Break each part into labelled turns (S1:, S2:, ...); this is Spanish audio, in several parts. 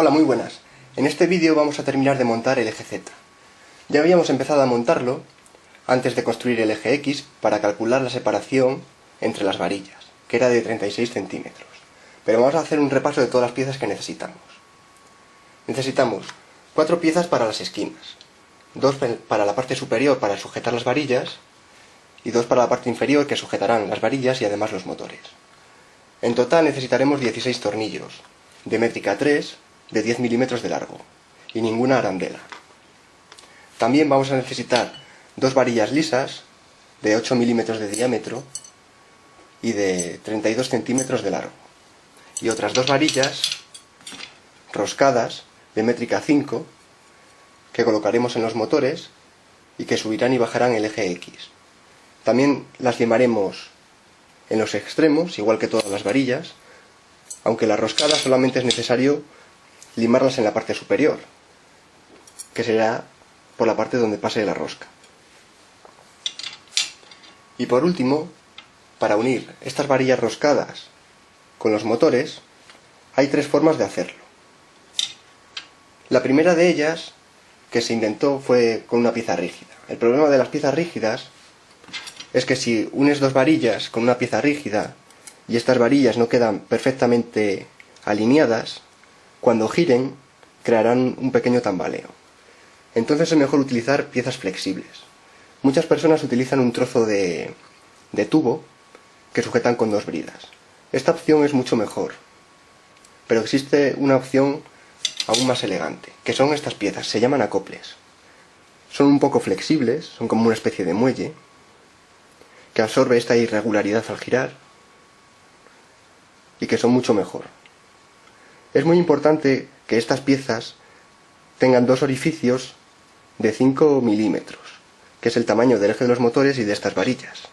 S1: Hola, muy buenas. En este vídeo vamos a terminar de montar el eje Z. Ya habíamos empezado a montarlo antes de construir el eje X para calcular la separación entre las varillas, que era de 36 centímetros. Pero vamos a hacer un repaso de todas las piezas que necesitamos. Necesitamos 4 piezas para las esquinas, 2 para la parte superior para sujetar las varillas y 2 para la parte inferior que sujetarán las varillas y además los motores. En total necesitaremos 16 tornillos, de métrica 3, de 10 milímetros de largo, y ninguna arandela. También vamos a necesitar 2 varillas lisas, de 8 milímetros de diámetro y de 32 centímetros de largo, y otras 2 varillas roscadas, de métrica 5, que colocaremos en los motores y que subirán y bajarán el eje X. También las limaremos en los extremos, igual que todas las varillas, aunque las roscadas solamente es necesario limarlas en la parte superior, que será por la parte donde pase la rosca. Y por último, para unir estas varillas roscadas con los motores, hay 3 formas de hacerlo. La primera de ellas, que se inventó, fue con una pieza rígida. El problema de las piezas rígidas es que si unes 2 varillas con una pieza rígida y estas varillas no quedan perfectamente alineadas, cuando giren crearán un pequeño tambaleo. Entonces es mejor utilizar piezas flexibles. Muchas personas utilizan un trozo de tubo que sujetan con 2 bridas. Esta opción es mucho mejor, pero existe una opción aún más elegante, que son estas piezas, se llaman acoples. Son un poco flexibles, son como una especie de muelle que absorbe esta irregularidad al girar y que son mucho mejor. Es muy importante que estas piezas tengan 2 orificios de 5 milímetros, que es el tamaño del eje de los motores y de estas varillas.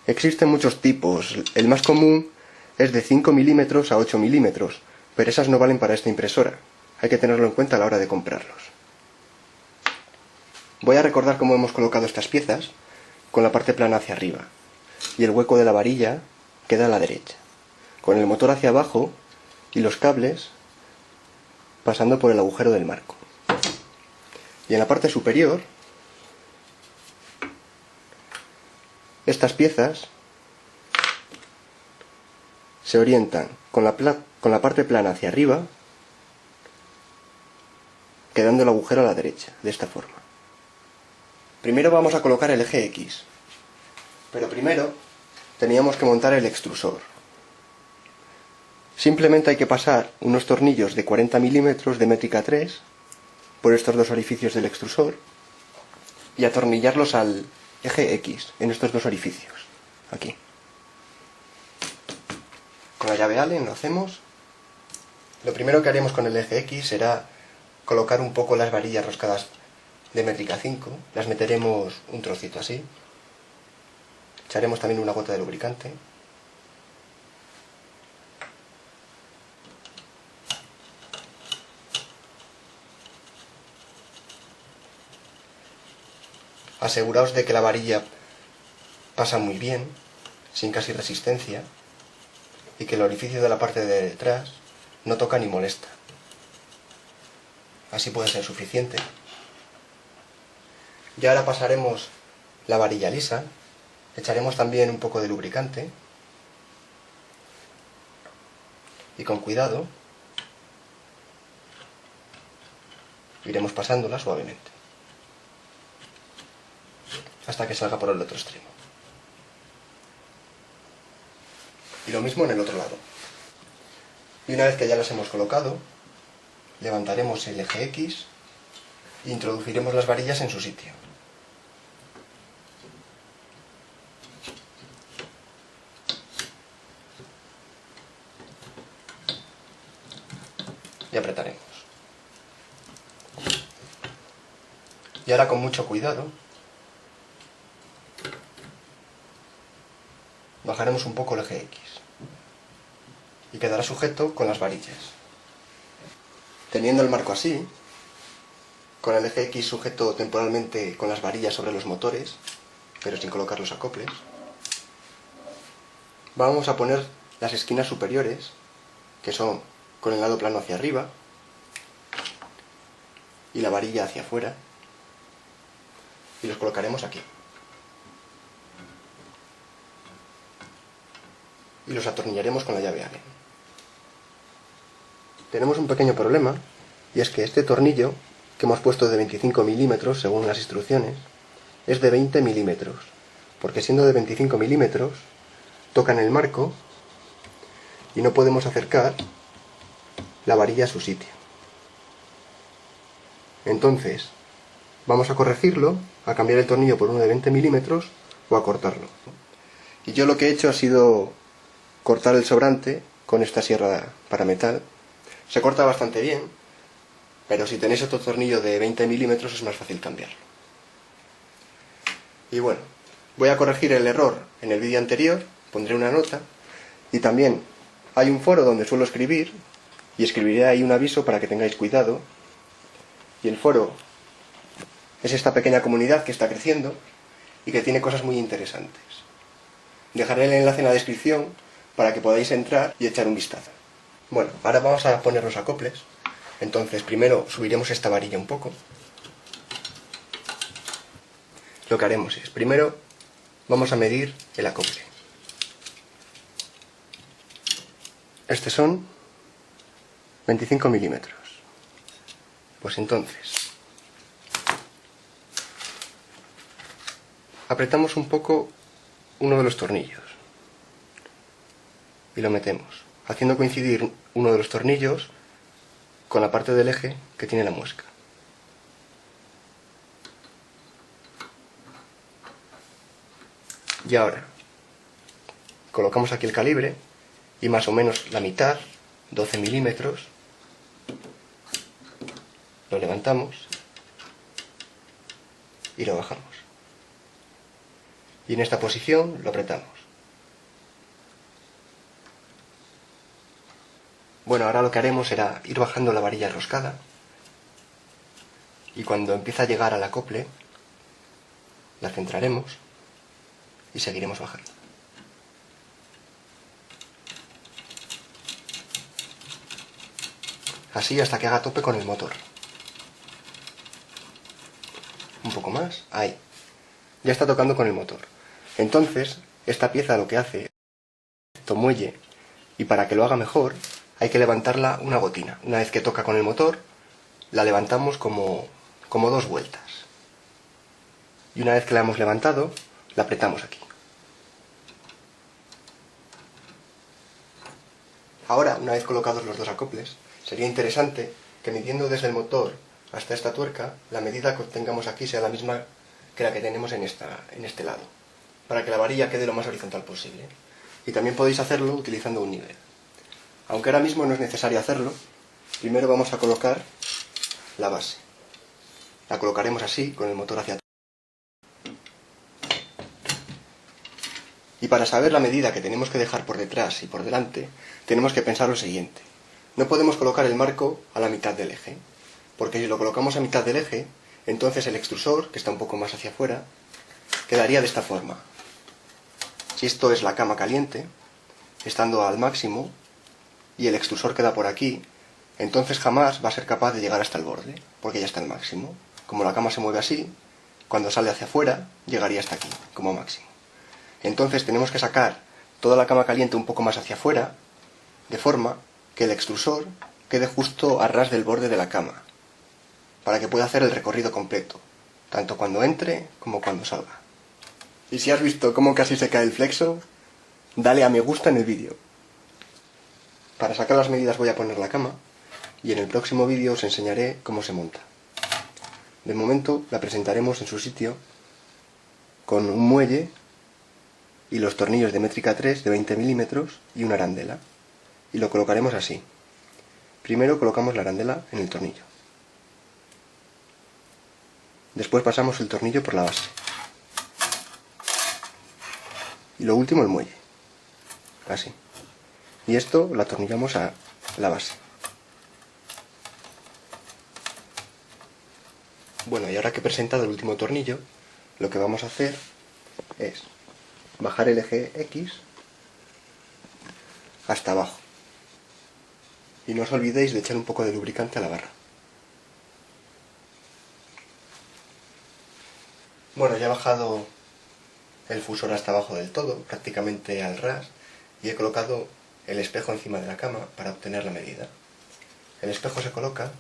S1: Existen muchos tipos, el más común es de 5 milímetros a 8 milímetros, pero esas no valen para esta impresora, hay que tenerlo en cuenta a la hora de comprarlos. Voy a recordar cómo hemos colocado estas piezas, con la parte plana hacia arriba, y el hueco de la varilla queda a la derecha, con el motor hacia abajo y los cables pasando por el agujero del marco. Y en la parte superior, estas piezas se orientan con la parte plana hacia arriba, quedando el agujero a la derecha, de esta forma. Primero vamos a colocar el eje X, pero primero teníamos que montar el extrusor. Simplemente hay que pasar unos tornillos de 40 milímetros de métrica 3 por estos 2 orificios del extrusor y atornillarlos al eje X en estos 2 orificios, aquí. Con la llave Allen lo hacemos. Lo primero que haremos con el eje X será colocar un poco las varillas roscadas de métrica 5, las meteremos un trocito así, echaremos también una gota de lubricante. Aseguraos de que la varilla pasa muy bien, sin casi resistencia, y que el orificio de la parte de detrás no toca ni molesta. Así puede ser suficiente. Y ahora pasaremos la varilla lisa, echaremos también un poco de lubricante, y con cuidado iremos pasándola suavemente, hasta que salga por el otro extremo. Y lo mismo en el otro lado. Y una vez que ya las hemos colocado, levantaremos el eje X e introduciremos las varillas en su sitio. Y apretaremos. Y ahora con mucho cuidado bajaremos un poco el eje X y quedará sujeto con las varillas. Teniendo el marco así, con el eje X sujeto temporalmente con las varillas sobre los motores, pero sin colocar los acoples, vamos a poner las esquinas superiores, que son con el lado plano hacia arriba, y la varilla hacia afuera y los colocaremos aquí. Y los atornillaremos con la llave Allen. Tenemos un pequeño problema, y es que este tornillo, que hemos puesto de 25 milímetros según las instrucciones, es de 20 milímetros, porque siendo de 25 milímetros, toca en el marco y no podemos acercar la varilla a su sitio. Entonces, vamos a corregirlo, a cambiar el tornillo por uno de 20 milímetros o a cortarlo. Y yo lo que he hecho ha sido cortar el sobrante con esta sierra para metal. Se corta bastante bien, pero si tenéis otro tornillo de 20 milímetros es más fácil cambiarlo. Y bueno, voy a corregir el error en el vídeo anterior, pondré una nota, y también hay un foro donde suelo escribir, y escribiré ahí un aviso para que tengáis cuidado. Y el foro es esta pequeña comunidad que está creciendo y que tiene cosas muy interesantes. Dejaré el enlace en la descripción para que podáis entrar y echar un vistazo. Bueno, ahora vamos a poner los acoples. Entonces primero subiremos esta varilla un poco. Lo que haremos es, primero vamos a medir el acople. Estos son 25 milímetros. Pues entonces, apretamos un poco uno de los tornillos y lo metemos, haciendo coincidir uno de los tornillos con la parte del eje que tiene la muesca. Y ahora colocamos aquí el calibre y más o menos la mitad, 12 milímetros, lo levantamos y lo bajamos. Y en esta posición lo apretamos. Bueno, ahora lo que haremos será ir bajando la varilla enroscada y cuando empiece a llegar al acople la centraremos y seguiremos bajando. Así hasta que haga tope con el motor. Un poco más, ahí. Ya está tocando con el motor. Entonces, esta pieza lo que hace es un muelle y para que lo haga mejor hay que levantarla una gotina. Una vez que toca con el motor, la levantamos como 2 vueltas. Y una vez que la hemos levantado, la apretamos aquí. Ahora, una vez colocados los dos acoples, sería interesante que midiendo desde el motor hasta esta tuerca, la medida que obtengamos aquí sea la misma que la que tenemos en este lado, para que la varilla quede lo más horizontal posible. Y también podéis hacerlo utilizando un nivel. Aunque ahora mismo no es necesario hacerlo, primero vamos a colocar la base. La colocaremos así, con el motor hacia atrás. Y para saber la medida que tenemos que dejar por detrás y por delante, tenemos que pensar lo siguiente. No podemos colocar el marco a la mitad del eje, porque si lo colocamos a mitad del eje, entonces el extrusor, que está un poco más hacia afuera, quedaría de esta forma. Si esto es la cama caliente, estando al máximo, y el extrusor queda por aquí, entonces jamás va a ser capaz de llegar hasta el borde, porque ya está al máximo. Como la cama se mueve así, cuando sale hacia afuera, llegaría hasta aquí, como máximo. Entonces tenemos que sacar toda la cama caliente un poco más hacia afuera, de forma que el extrusor quede justo a ras del borde de la cama, para que pueda hacer el recorrido completo, tanto cuando entre como cuando salga. Y si has visto cómo casi se cae el flexo, dale a me gusta en el vídeo. Para sacar las medidas voy a poner la cama, y en el próximo vídeo os enseñaré cómo se monta. De momento la presentaremos en su sitio, con un muelle y los tornillos de métrica 3 de 20 milímetros y una arandela. Y lo colocaremos así. Primero colocamos la arandela en el tornillo. Después pasamos el tornillo por la base. Y lo último el muelle. Así. Y esto lo atornillamos a la base. Bueno, y ahora que he presentado el último tornillo, lo que vamos a hacer es bajar el eje X hasta abajo. Y no os olvidéis de echar un poco de lubricante a la barra. Bueno, ya he bajado el fusor hasta abajo del todo, prácticamente al ras, y he colocado el espejo encima de la cama para obtener la medida. El espejo se coloca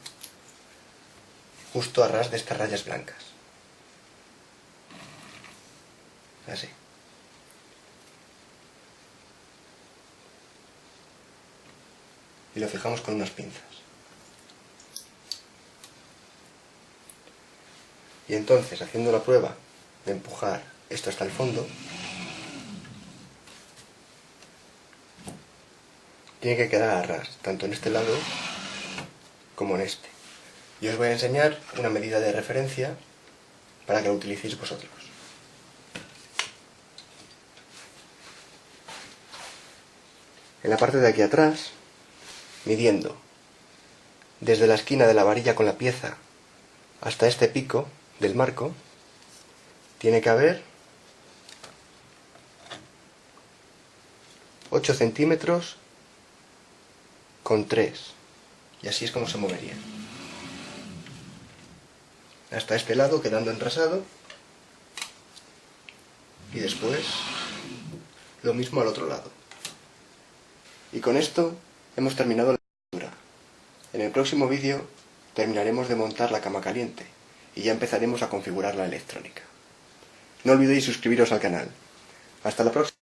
S1: justo a ras de estas rayas blancas. Así. Y lo fijamos con unas pinzas. Y entonces, haciendo la prueba de empujar esto hasta el fondo, tiene que quedar a ras, tanto en este lado como en este. Y os voy a enseñar una medida de referencia para que lo utilicéis vosotros. En la parte de aquí atrás, midiendo desde la esquina de la varilla con la pieza hasta este pico del marco, tiene que haber 8 centímetros con 3, y así es como se movería. Hasta este lado quedando enrasado, y después lo mismo al otro lado. Y con esto hemos terminado la montura. En el próximo vídeo terminaremos de montar la cama caliente y ya empezaremos a configurar la electrónica. No olvidéis suscribiros al canal. Hasta la próxima.